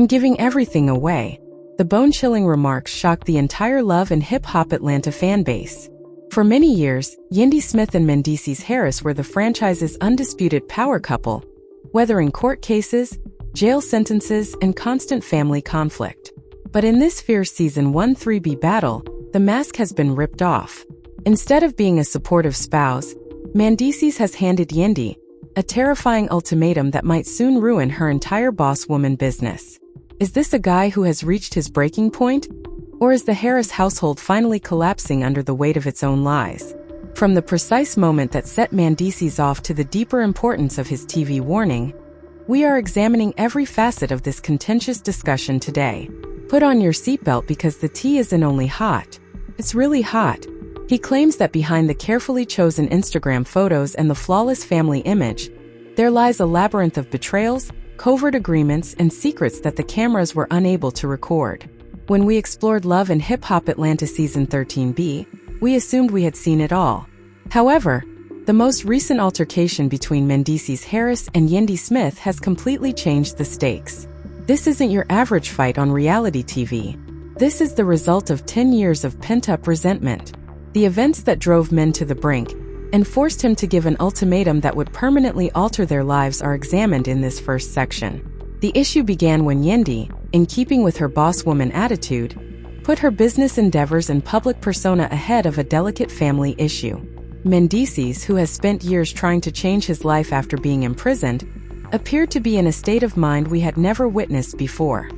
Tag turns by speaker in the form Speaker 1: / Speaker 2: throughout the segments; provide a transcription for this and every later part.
Speaker 1: I'm giving everything away." The bone-chilling remarks shocked the entire Love and Hip Hop Atlanta fanbase. For many years, Yandy Smith and Mendeecees Harris were the franchise's undisputed power couple, weathering court cases, jail sentences, and constant family conflict. But in this fierce Season 13B battle, the mask has been ripped off. Instead of being a supportive spouse, Mendeecees has handed Yandy a terrifying ultimatum that might soon ruin her entire boss woman business. Is this a guy who has reached his breaking point? Or is the Harris household finally collapsing under the weight of its own lies? From the precise moment that set Mendeecees off to the deeper importance of his TV warning, we are examining every facet of this contentious discussion today. Put on your seatbelt because the tea isn't only hot, it's really hot. He claims that behind the carefully chosen Instagram photos and the flawless family image, there lies a labyrinth of betrayals, covert agreements, and secrets that the cameras were unable to record. When we explored Love and Hip Hop Atlanta Season 13B, we assumed we had seen it all. However, the most recent altercation between Mendeecees Harris and Yandy Smith has completely changed the stakes. This isn't your average fight on reality TV. This is the result of 10 years of pent-up resentment. The events that drove men to the brink and forced him to give an ultimatum that would permanently alter their lives are examined in this first section. The issue began when Yandy, in keeping with her boss woman attitude, put her business endeavors and public persona ahead of a delicate family issue. Mendeecees, who has spent years trying to change his life after being imprisoned, appeared to be in a state of mind we had never witnessed before.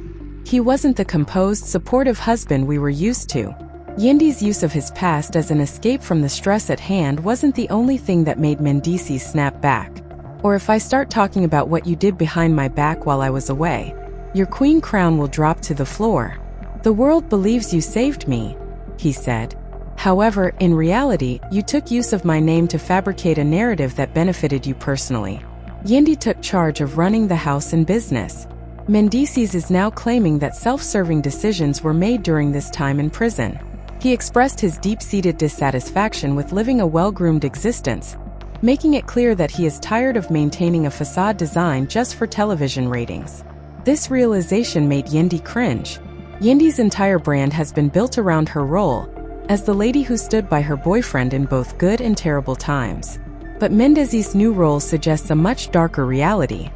Speaker 1: He wasn't the composed, supportive husband we were used to. Yandy's use of his past as an escape from the stress at hand wasn't the only thing that made Mendeecees snap back. "Or if I start talking about what you did behind my back while I was away, your queen crown will drop to the floor. The world believes you saved me," he said. "However, in reality, you took use of my name to fabricate a narrative that benefited you personally." Yandy took charge of running the house and business. Mendeecees is now claiming that self-serving decisions were made during this time in prison. He expressed his deep-seated dissatisfaction with living a well-groomed existence, making it clear that he is tired of maintaining a facade designed just for television ratings. This realization made Yandy cringe. Yandy's entire brand has been built around her role as the lady who stood by her boyfriend in both good and terrible times. But Mendeecees' new role suggests a much darker reality.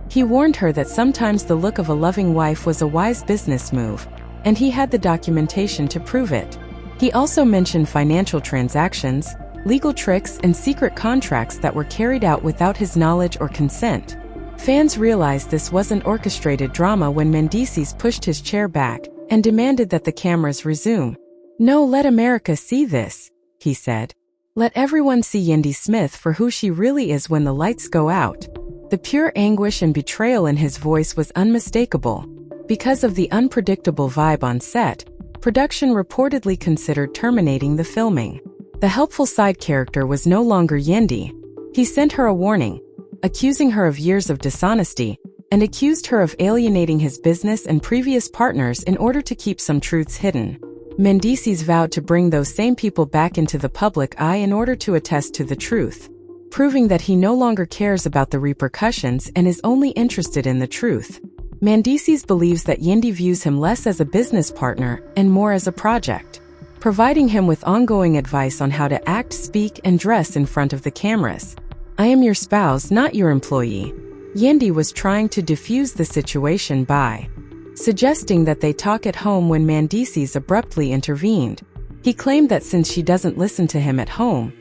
Speaker 1: He warned her that sometimes the look of a loving wife was a wise business move, and he had the documentation to prove it. He also mentioned financial transactions, legal tricks, and secret contracts that were carried out without his knowledge or consent. Fans realized this wasn't orchestrated drama when Mendeecees pushed his chair back and demanded that the cameras resume. "No, let America see this," he said. "Let everyone see Yandy Smith for who she really is when the lights go out." The pure anguish and betrayal in his voice was unmistakable. Because of the unpredictable vibe on set, production reportedly considered terminating the filming. The helpful side character was no longer Yandy. He sent her a warning, accusing her of years of dishonesty, and accused her of alienating his business and previous partners in order to keep some truths hidden. Mendeecees vowed to bring those same people back into the public eye in order to attest to the truth, proving that he no longer cares about the repercussions and is only interested in the truth. Mendeecees believes that Yandy views him less as a business partner and more as a project, providing him with ongoing advice on how to act, speak, and dress in front of the cameras. "I am your spouse, not your employee." Yandy was trying to defuse the situation by suggesting that they talk at home when Mendeecees abruptly intervened. He claimed that since she doesn't listen to him at home,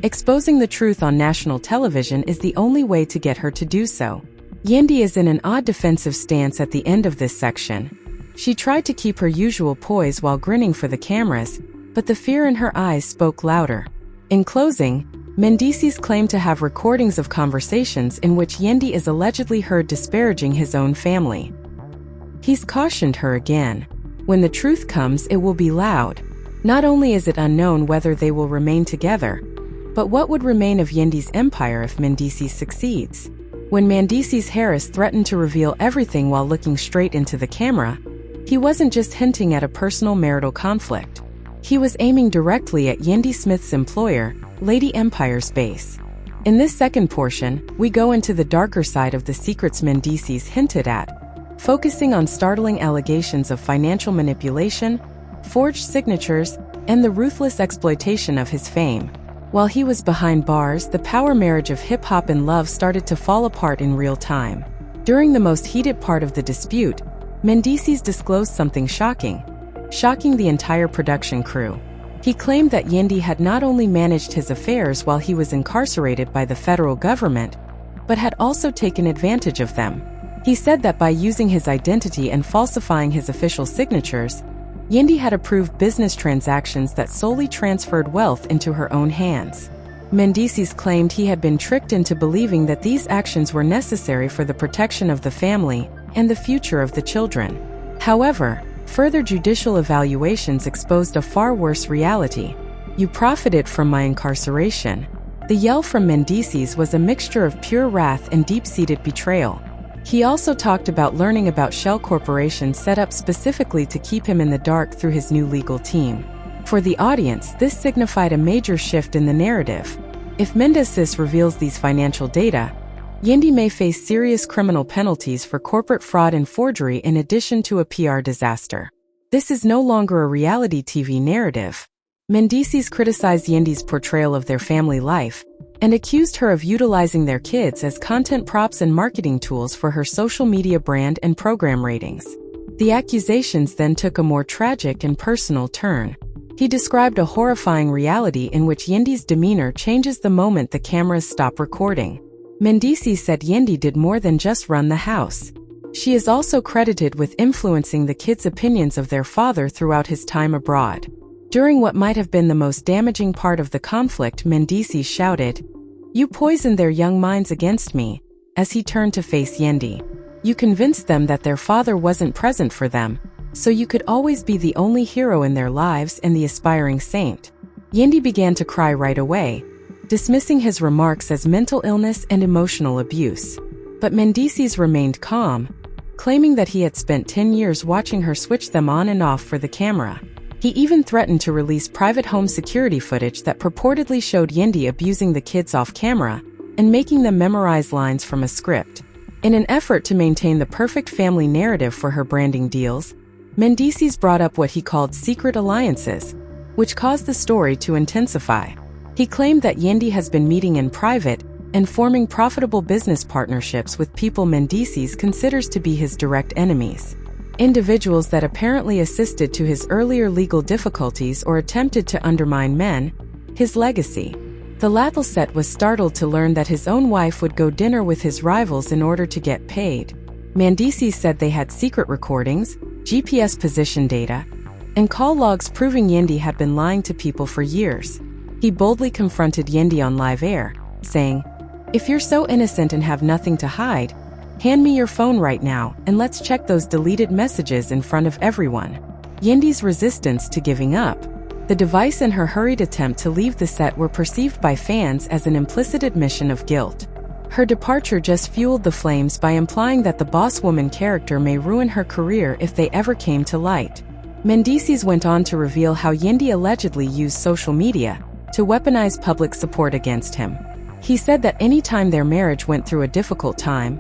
Speaker 1: exposing the truth on national television is the only way to get her to do so. Yandy is in an odd defensive stance at the end of this section. She tried to keep her usual poise while grinning for the cameras, but the fear in her eyes spoke louder. In closing, Mendeecees claimed to have recordings of conversations in which Yandy is allegedly heard disparaging his own family. He's cautioned her again. When the truth comes, it will be loud. Not only is it unknown whether they will remain together, but what would remain of Yandy's empire if Mendeecees succeeds? When Mendeecees Harris threatened to reveal everything while looking straight into the camera, he wasn't just hinting at a personal marital conflict. He was aiming directly at Yandy Smith's employer, Lady Empire's base. In this second portion, we go into the darker side of the secrets Mendeecees hinted at, focusing on startling allegations of financial manipulation, forged signatures, and the ruthless exploitation of his fame. While he was behind bars, the power marriage of hip-hop and love started to fall apart in real time. During the most heated part of the dispute, Mendeecees disclosed something shocking the entire production crew. He claimed that Yandy had not only managed his affairs while he was incarcerated by the federal government, but had also taken advantage of them. He said that by using his identity and falsifying his official signatures, Yandy had approved business transactions that solely transferred wealth into her own hands. Mendeecees claimed he had been tricked into believing that these actions were necessary for the protection of the family and the future of the children. However, further judicial evaluations exposed a far worse reality. "You profited from my incarceration." The yell from Mendeecees was a mixture of pure wrath and deep-seated betrayal. He also talked about learning about Shell Corporation set up specifically to keep him in the dark through his new legal team. For the audience, this signified a major shift in the narrative. If Mendeecees reveals these financial data, Yandy may face serious criminal penalties for corporate fraud and forgery in addition to a PR disaster. This is no longer a reality TV narrative. Mendeecees criticized Yandy's portrayal of their family life and accused her of utilizing their kids as content props and marketing tools for her social media brand and program ratings. The accusations then took a more tragic and personal turn. He described a horrifying reality in which Yandy's demeanor changes the moment the cameras stop recording. Mendeecees said Yandy did more than just run the house. She is also credited with influencing the kids' opinions of their father throughout his time abroad. During what might have been the most damaging part of the conflict, Mendeecees shouted, "You poisoned their young minds against me," as he turned to face Yandy. "You convinced them that their father wasn't present for them, so you could always be the only hero in their lives and the aspiring saint." Yandy began to cry right away, dismissing his remarks as mental illness and emotional abuse. But Mendeecees remained calm, claiming that he had spent 10 years watching her switch them on and off for the camera. He even threatened to release private home security footage that purportedly showed Yandy abusing the kids off camera and making them memorize lines from a script. In an effort to maintain the perfect family narrative for her branding deals, Mendeecees brought up what he called secret alliances, which caused the story to intensify. He claimed that Yandy has been meeting in private and forming profitable business partnerships with people Mendeecees considers to be his direct enemies. Individuals that apparently assisted to his earlier legal difficulties or attempted to undermine his legacy. The LHHATL set was startled to learn that his own wife would go dinner with his rivals in order to get paid. Mendeecees said they had secret recordings, GPS position data, and call logs proving Yandy had been lying to people for years. He boldly confronted Yandy on live air, saying, "If you're so innocent and have nothing to hide, hand me your phone right now and let's check those deleted messages in front of everyone." Yandy's resistance to giving up, the device and her hurried attempt to leave the set were perceived by fans as an implicit admission of guilt. Her departure just fueled the flames by implying that the boss woman character may ruin her career if they ever came to light. Mendeecees went on to reveal how Yandy allegedly used social media to weaponize public support against him. He said that any time their marriage went through a difficult time,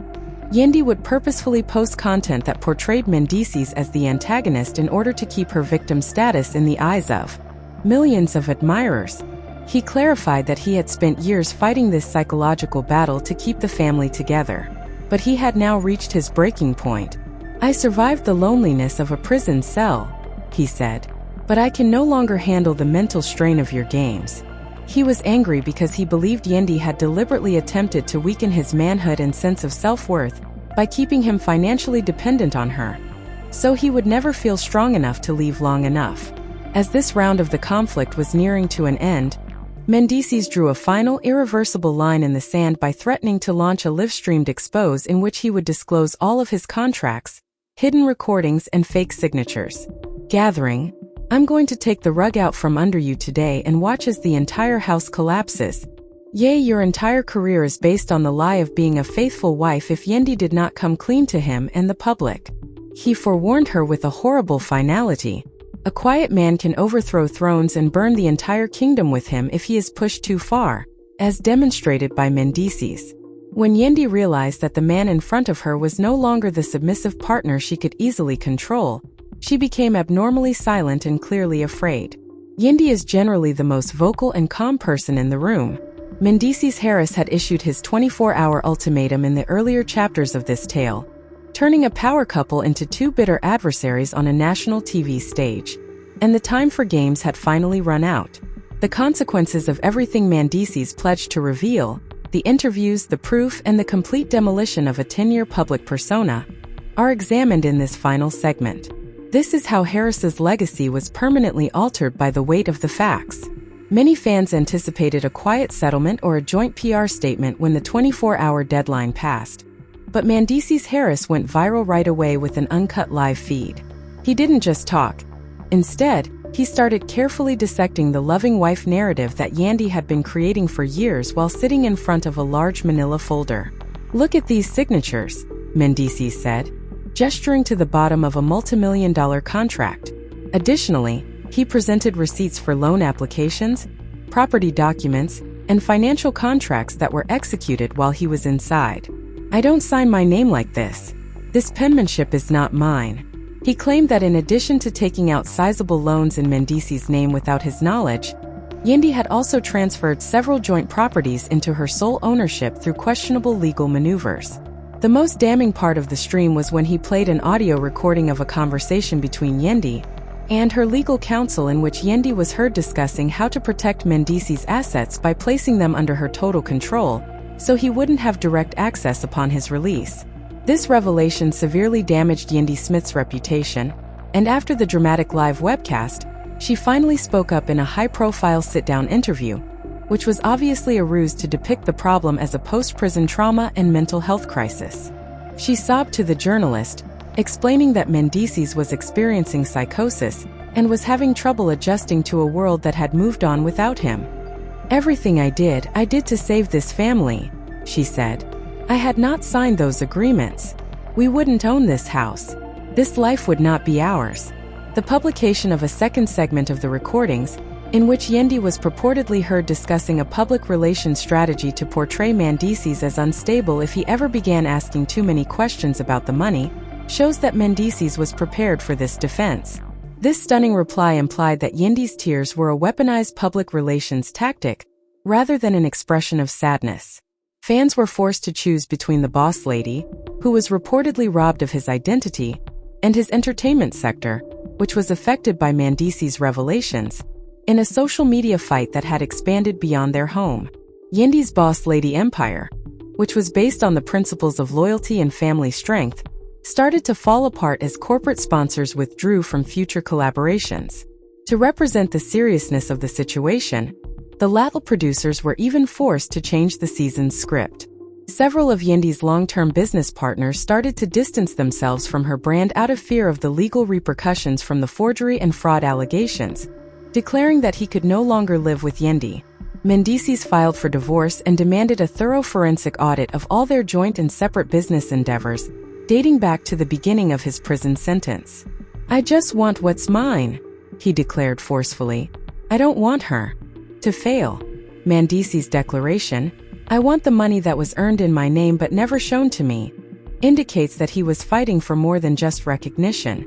Speaker 1: Yandy would purposefully post content that portrayed Mendeecees as the antagonist in order to keep her victim status in the eyes of millions of admirers. He clarified that he had spent years fighting this psychological battle to keep the family together, but he had now reached his breaking point. "I survived the loneliness of a prison cell," he said, "but I can no longer handle the mental strain of your games." He was angry because he believed Yandy had deliberately attempted to weaken his manhood and sense of self-worth by keeping him financially dependent on her, so he would never feel strong enough to leave long enough. As this round of the conflict was nearing to an end, Mendeecees drew a final, irreversible line in the sand by threatening to launch a live-streamed expose in which he would disclose all of his contracts, hidden recordings, and fake signatures. Gathering, "I'm going to take the rug out from under you today and watch as the entire house collapses. Yea, your entire career is based on the lie of being a faithful wife if Yandy did not come clean to him and the public." He forewarned her with a horrible finality. A quiet man can overthrow thrones and burn the entire kingdom with him if he is pushed too far, as demonstrated by Mendeecees. When Yandy realized that the man in front of her was no longer the submissive partner she could easily control, she became abnormally silent and clearly afraid. Yandy is generally the most vocal and calm person in the room. Mendeecees Harris had issued his 24-hour ultimatum in the earlier chapters of this tale, turning a power couple into two bitter adversaries on a national TV stage. And the time for games had finally run out. The consequences of everything Mendeecees pledged to reveal, the interviews, the proof, and the complete demolition of a 10-year public persona, are examined in this final segment. This is how Harris's legacy was permanently altered by the weight of the facts. Many fans anticipated a quiet settlement or a joint PR statement when the 24-hour deadline passed. But Mendeecees Harris went viral right away with an uncut live feed. He didn't just talk. Instead, he started carefully dissecting the loving wife narrative that Yandy had been creating for years while sitting in front of a large manila folder. "Look at these signatures," Mendeecees said, gesturing to the bottom of a multimillion-dollar contract. Additionally, he presented receipts for loan applications, property documents, and financial contracts that were executed while he was inside. "I don't sign my name like this. This penmanship is not mine." He claimed that in addition to taking out sizable loans in Mendeecees' name without his knowledge, Yandy had also transferred several joint properties into her sole ownership through questionable legal maneuvers. The most damning part of the stream was when he played an audio recording of a conversation between Yandy and her legal counsel in which Yandy was heard discussing how to protect Mendeecees' assets by placing them under her total control, so he wouldn't have direct access upon his release. This revelation severely damaged Yandy Smith's reputation, and after the dramatic live webcast, she finally spoke up in a high-profile sit-down interview, which was obviously a ruse to depict the problem as a post-prison trauma and mental health crisis. She sobbed to the journalist, explaining that Mendeecees was experiencing psychosis and was having trouble adjusting to a world that had moved on without him. "Everything I did to save this family," she said. "I had not signed those agreements. We wouldn't own this house. This life would not be ours." The publication of a second segment of the recordings, in which Yandy was purportedly heard discussing a public relations strategy to portray Mendeecees as unstable if he ever began asking too many questions about the money, shows that Mendeecees was prepared for this defense. This stunning reply implied that Yandy's tears were a weaponized public relations tactic, rather than an expression of sadness. Fans were forced to choose between the boss lady, who was reportedly robbed of his identity, and his entertainment sector, which was affected by Mendeecees' revelations, in a social media fight that had expanded beyond their home. Yandy's boss lady empire, which was based on the principles of loyalty and family strength, started to fall apart as corporate sponsors withdrew from future collaborations. To represent the seriousness of the situation, the LHHATL producers were even forced to change the season's script. Several of Yandy's long-term business partners started to distance themselves from her brand out of fear of the legal repercussions from the forgery and fraud allegations, declaring that he could no longer live with Yandy. Mendeecees filed for divorce and demanded a thorough forensic audit of all their joint and separate business endeavors, dating back to the beginning of his prison sentence. "I just want what's mine," he declared forcefully. "I don't want her to fail." Mendeecees' declaration, "I want the money that was earned in my name but never shown to me," indicates that he was fighting for more than just recognition.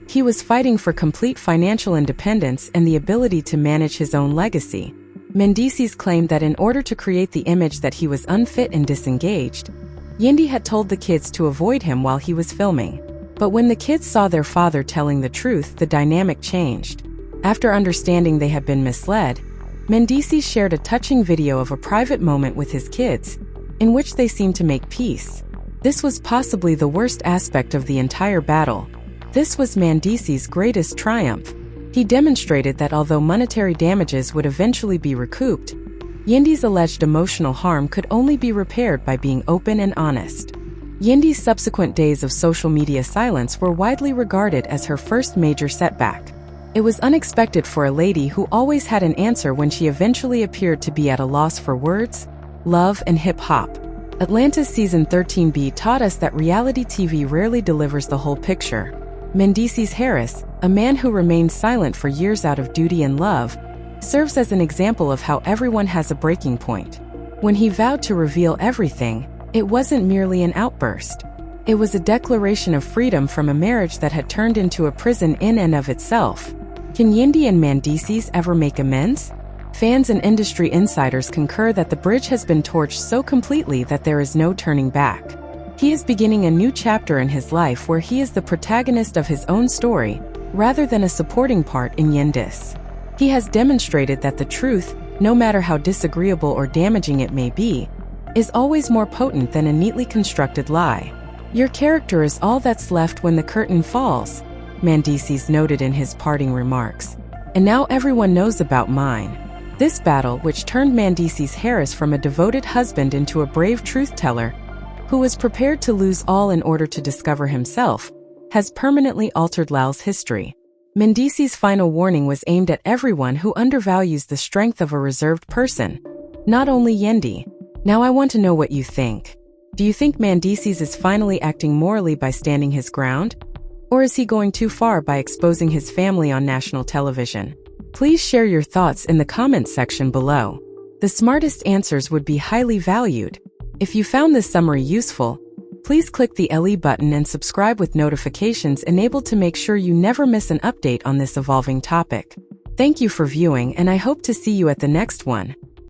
Speaker 1: He was fighting for complete financial independence and the ability to manage his own legacy. Mendeecees claimed that in order to create the image that he was unfit and disengaged, Yandy had told the kids to avoid him while he was filming. But when the kids saw their father telling the truth, the dynamic changed. After understanding they had been misled, Mendeecees shared a touching video of a private moment with his kids, in which they seemed to make peace. This was possibly the worst aspect of the entire battle. This was Mendeecees' greatest triumph. He demonstrated that although monetary damages would eventually be recouped, Yandy's alleged emotional harm could only be repaired by being open and honest. Yandy's subsequent days of social media silence were widely regarded as her first major setback. It was unexpected for a lady who always had an answer when she eventually appeared to be at a loss for words, love, and hip-hop. Atlanta's Season 13B taught us that reality TV rarely delivers the whole picture. Mendeecees Harris, a man who remained silent for years out of duty and love, serves as an example of how everyone has a breaking point. When he vowed to reveal everything, It wasn't merely an outburst. It was a declaration of freedom from a marriage that had turned into a prison in and of itself. Can Yandy and Mendeecees ever make amends? Fans and industry insiders concur that the bridge has been torched so completely that there is no turning back. He is beginning a new chapter in his life where he is the protagonist of his own story, rather than a supporting part in Yandy's. He has demonstrated that the truth, no matter how disagreeable or damaging it may be, is always more potent than a neatly constructed lie. Your character is all that's left when the curtain falls, Mendeecees noted in his parting remarks. And now everyone knows about mine. This battle, which turned Mendeecees Harris from a devoted husband into a brave truth-teller, who was prepared to lose all in order to discover himself, has permanently altered LHATL's history. Mendeecees' final warning was aimed at everyone who undervalues the strength of a reserved person, not only Yandy. Now I want to know what you think. Do you think Mendeecees is finally acting morally by standing his ground? Or is he going too far by exposing his family on national television? Please share your thoughts in the comments section below. The smartest answers would be highly valued. If you found this summary useful, please click the LE button and subscribe with notifications enabled to make sure you never miss an update on this evolving topic. Thank you for viewing, and I hope to see you at the next one.